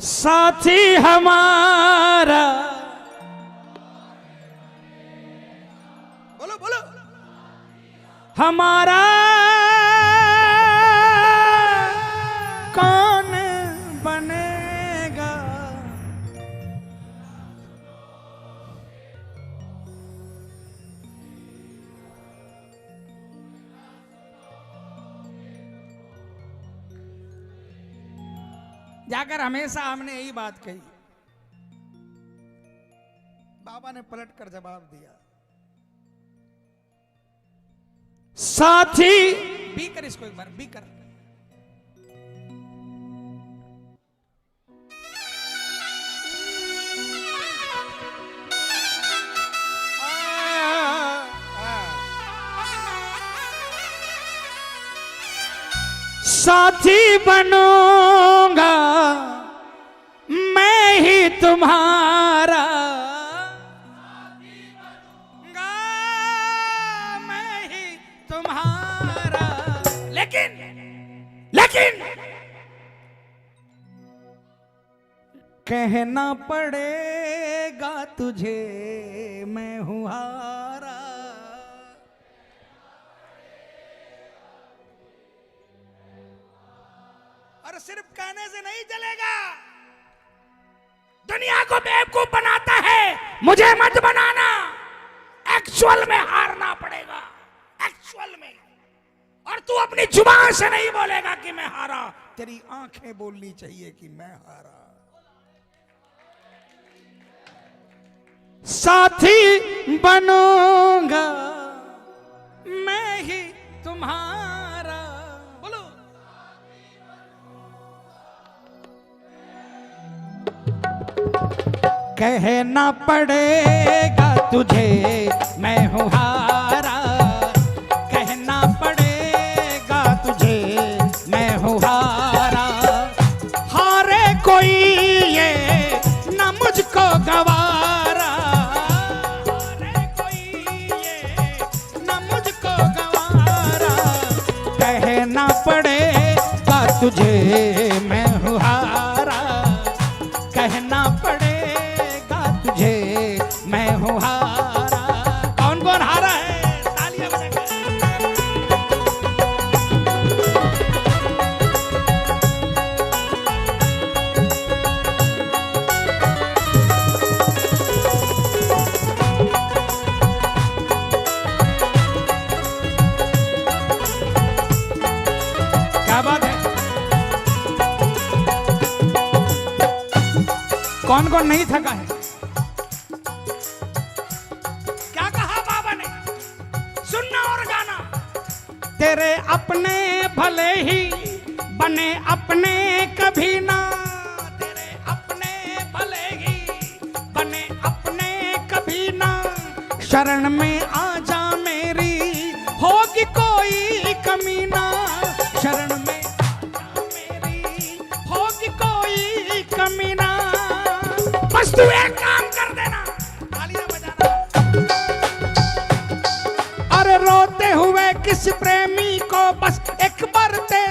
साथी हमारा, बोलो बोलो, हमारा कौन बनेगा। जाकर हमेशा हमने यही बात कही। बाबा ने पलट कर जवाब दिया, साथी बी कर, इसको एक बार बी कर। साथी बनूंगा मैं ही तुम्हारा, मैं ही तुम्हारा, लेकिन कहना पड़ेगा तुझे मैं हूं हारा। और सिर्फ कहने से नहीं चलेगा, दुनिया को बेवकूफ बनाता है, मुझे मत बनाना। एक्चुअल में हारना पड़ेगा, एक्चुअल में। और तू अपनी जुबान से नहीं बोलेगा कि मैं हारा, तेरी आंखें बोलनी चाहिए कि मैं हारा। साथी बनूंगा मैं ही तुम्हारा, बोलो। कहना पड़ेगा तुझे मैं हूं हारा, कहना पड़ेगा तुझे मैं हूं हारा। हारे कोई ये न मुझको गवारा, हारे कोई ये न मुझको गवारा। कहना पड़ेगा तुझे मैं हूं हारा, कहना पड़ेगा तुझे मैं हूं हारा। कौन कौन हारा है, तालियां बजाकर। क्या बात है, कौन कौन नहीं थका है। क्या कहा बाबा ने, सुनना और गाना। तेरे अपने भले ही बने अपने कभी ना, तेरे अपने भले ही बने अपने कभी ना। शरण में आ जा मेरी होगी कोई कमी ना, शरण में आ जा मेरी होगी कोई कमी ना। बस तू एक काम कर देना, तालियां बजाना। अरे रोते हुए किस प्रेमी को बस एक बार दे,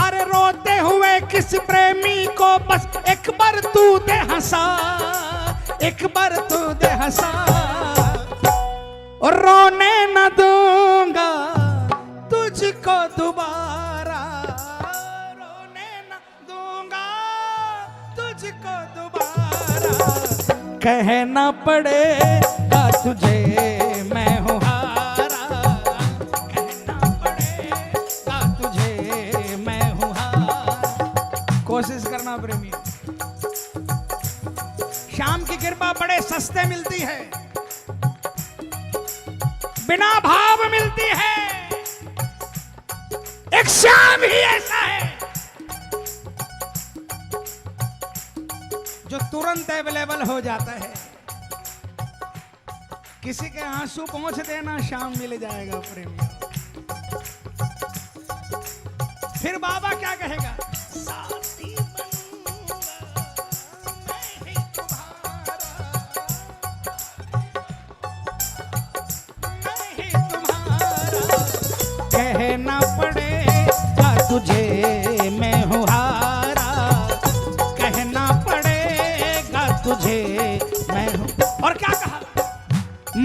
अरे रोते हुए किस प्रेमी को बस एक बार तू दे हंसा, एक बार तू दे हंसा। और रोने न दूंगा तुझको दोबारा, रोने न दूंगा तुझको दोबारा। कहना पड़ेगा तुझे मैं हूं हारा, कहना पड़ेगा तुझे मैं हूं हारा। कोशिश करना प्रेमी, शाम की कृपा बड़े सस्ते मिलती है, बिना भाव मिलती है। एक शाम ही ऐसा है जो तुरंत अवेलेबल हो जाता है। किसी के आंसू पहुंच देना, शाम मिल जाएगा प्रेमी। फिर बाबा क्या कहेगा, साथी बनूंगा मैं ही तुम्हारा, मैं ही तुम्हारा। कहना पड़े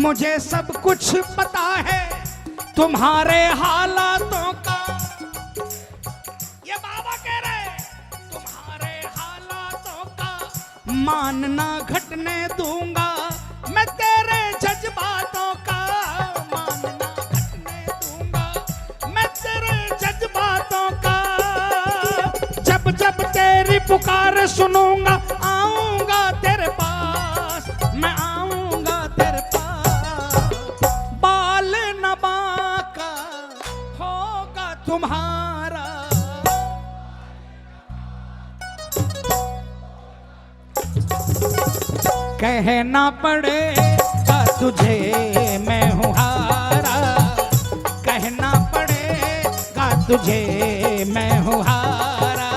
मुझे सब कुछ पता है तुम्हारे हालातों का। ये बाबा कह रहे तुम्हारे हालातों का मानना घटने दूंगा मैं तेरे जज्बातों का। मानना घटने दूंगा मैं तेरे जज्बातों का। जब जब तेरी पुकार सुनूंगा आऊंगा तेरे पास, मैं आऊंगा तेरे पास। बाल न बांका होगा तुम्हारा। कहना पड़ेगा तुझे मैं हूँ हारा। कहना पड़ेगा तुझे मैं हूँ हारा।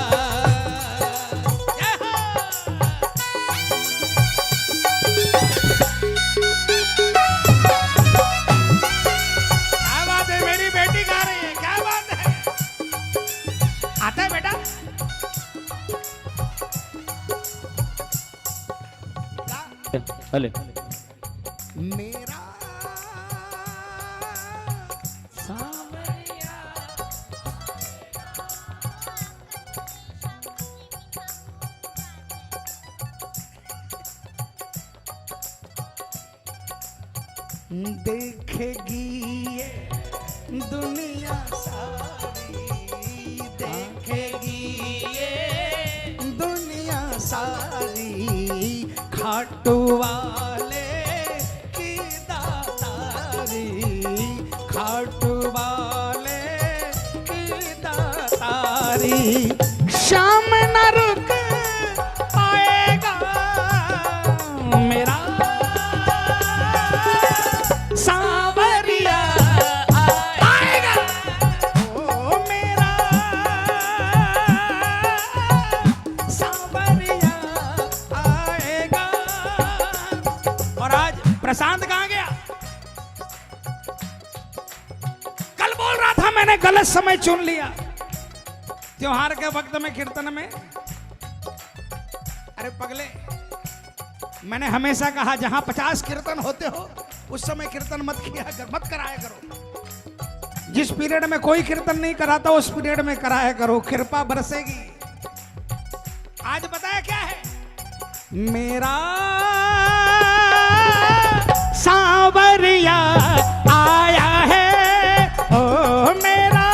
क्या बात है, मेरी बेटी गा रही है, क्या बात है। आता है बेटा? अले मेरा सावरिया देखेगी ये दुनिया सारी, देखेगी ये दुनिया सारी। खाटू वाले की दातारी, खाटू वाले की दातारी। शाम न रुक पाएगा मेरा सावरिया आएगा। ओ मेरा सावरिया आएगा। और आज प्रशांत कहाँ गया? कल बोल रहा था मैंने गलत समय चुन लिया त्योहार के वक्त में कीर्तन में। अरे पगले, मैंने हमेशा कहा जहां 50 कीर्तन होते हो उस समय कीर्तन मत किया कर, मत कराया करो। जिस पीरियड में कोई कीर्तन नहीं कराता उस पीरियड में कराया करो, कृपा बरसेगी। आज बताया क्या है? मेरा सांवरिया आया है, ओ मेरा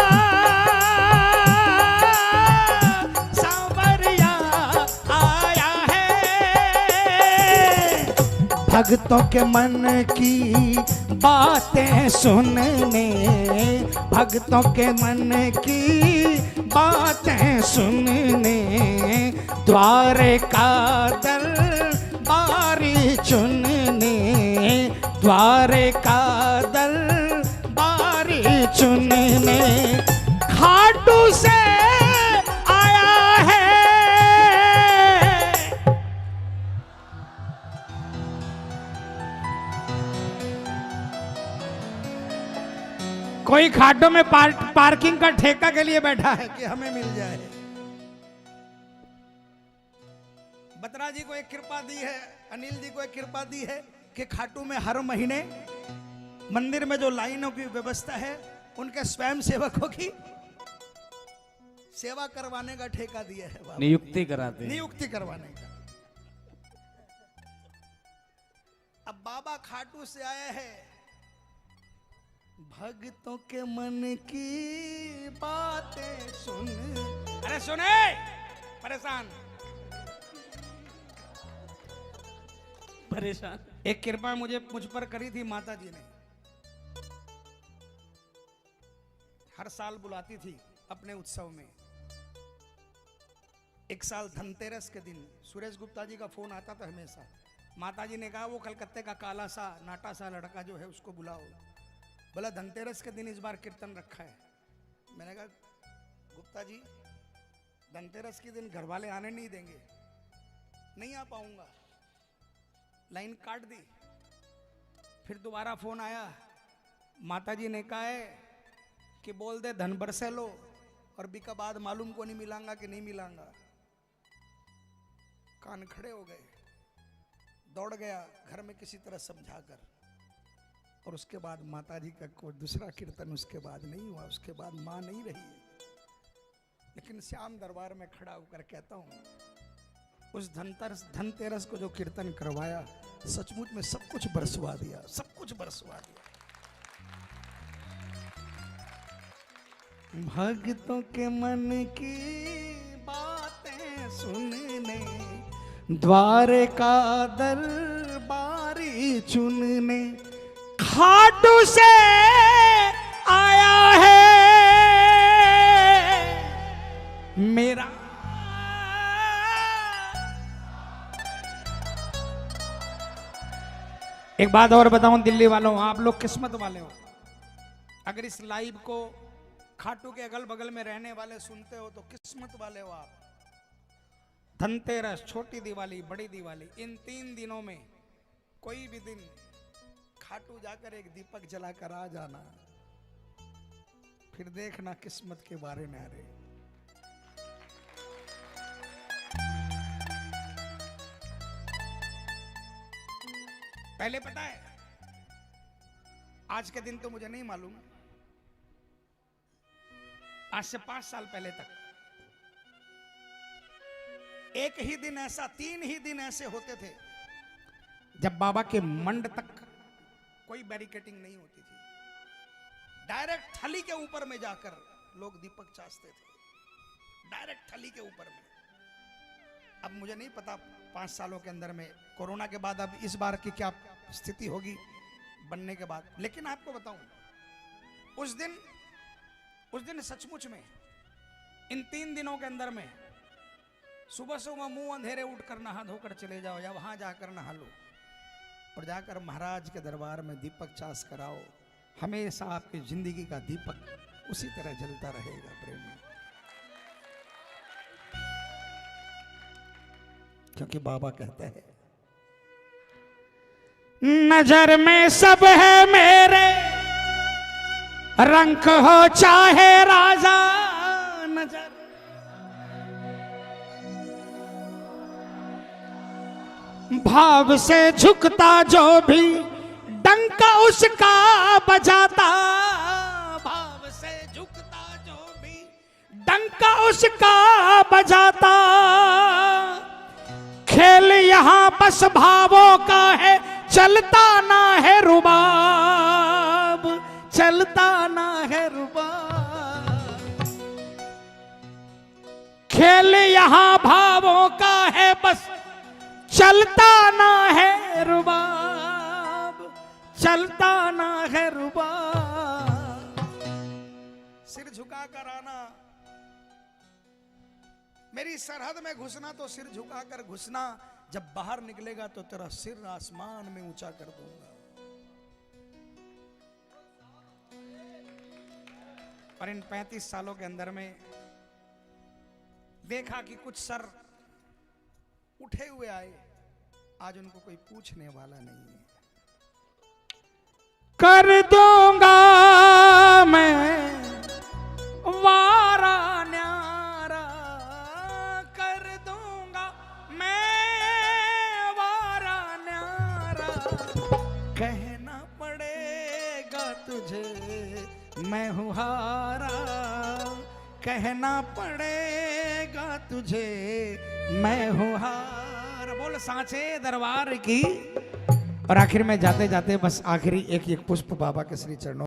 सांवरिया आया है। भक्तों के मन की बातें सुनने, भक्तों के मन की बातें सुनने। द्वारे का दरबारी चुनने, द्वारे का दरबारी चुनने। खाटू से आया है। कोई खाटों में पार्किंग का ठेका के लिए बैठा है कि हमें मिल जाए। बत्रा जी को एक कृपा दी है, अनिल जी को एक कृपा दी है कि खाटू में हर महीने मंदिर में जो लाइनों की व्यवस्था है उनके स्वयं सेवकों की सेवा करवाने का ठेका दिया है बाबा। नियुक्ति कराते हैं। नियुक्ति करवाने का। अब बाबा खाटू से आया है, भक्तों के मन की बातें सुन। अरे सुने परेशान, परेशान। एक कृपा मुझ पर करी थी माता जी ने। हर साल बुलाती थी अपने उत्सव में। एक साल धनतेरस के दिन सुरेश गुप्ता जी का फोन आता था हमेशा। माता जी ने कहा वो कलकत्ते का काला सा नाटा सा लड़का जो है उसको बुलाओ। बोला धनतेरस के दिन इस बार कीर्तन रखा है। मैंने कहा गुप्ता जी धनतेरस के दिन घर वाले आने नहीं देंगे, नहीं आ पाऊंगा। लाइन काट दी। फिर दोबारा फोन आया, माता जी ने कहा है कि बोल दे धन बरसे लो और बिका बाद मालूम को नहीं मिलांगा कि नहीं मिलांगा। कान खड़े हो गए, दौड़ गया घर में किसी तरह समझाकर। और उसके बाद माता जी का कोई दूसरा कीर्तन उसके बाद नहीं हुआ, उसके बाद माँ नहीं रही है। लेकिन श्याम दरबार में खड़ा होकर कहता हूं, उस धनतेरस को जो कीर्तन करवाया, सचमुच में सब कुछ बरसवा दिया, सब कुछ बरसवा दिया। भक्तों के मन की बातें सुनने, द्वारे का दरबारी चुनने, खाटू से आया है मेरा। एक बात और बताऊं दिल्ली वालों, आप लोग किस्मत वाले हो। अगर इस लाइव को खाटू के अगल बगल में रहने वाले सुनते हो तो किस्मत वाले हो आप। धनतेरस, छोटी दिवाली, बड़ी दिवाली, इन 3 दिनों में कोई भी दिन खाटू जाकर एक दीपक जलाकर आ जाना, फिर देखना किस्मत के बारे में। अरे पहले पता है, आज के दिन तो मुझे नहीं मालूम, आज से 5 साल पहले तक एक ही दिन ऐसा, 3 ही दिन ऐसे होते थे जब बाबा के मंड तक कोई बैरिकेटिंग नहीं होती थी। डायरेक्ट थली के ऊपर में जाकर लोग दीपक चासते थे, डायरेक्ट थली के ऊपर में। अब मुझे नहीं पता 5 सालों के अंदर में कोरोना के बाद अब इस बार की क्या स्थिति होगी बनने के बाद। लेकिन आपको बताऊं, उस दिन सचमुच में इन 3 दिनों के अंदर में सुबह सुबह मुंह अंधेरे उठकर नहा धोकर चले जाओ या वहां जाकर नहा लो और जाकर महाराज के दरबार में दीपक चास कराओ। हमेशा आपकी जिंदगी का दीपक उसी तरह जलता रहेगा प्रेमी, क्योंकि बाबा कहते हैं, नजर में सब है मेरे, रंग हो चाहे राजा नजर। भाव से झुकता जो भी डंका उसका बजाता, भाव से झुकता जो भी डंका उसका बजाता। खेल यहां बस भावों का है, चलता ना है रुबाब, चलता ना है रुबाब। खेल यहां भावों का है, बस चलता ना है रुबाब, चलता ना है रुबाब। सिर झुका कर आना, मेरी सरहद में घुसना तो सिर झुकाकर घुसना, जब बाहर निकलेगा तो तेरा सिर आसमान में ऊंचा कर दूंगा। और इन 35 सालों के अंदर में देखा कि कुछ सर उठे हुए आए, आज उनको कोई पूछने वाला नहीं है। कर दूंगा मैं वारा न्यारा, कर दूंगा मैं वारा न्यारा। कहना पड़ेगा तुझे मैं हूँ हारा, कहना पड़ेगा तुझे मैं हूँ हारा। बोल सांचे दरबार की। और आखिर में जाते जाते बस आखिरी एक पुष्प बाबा के श्री चरणों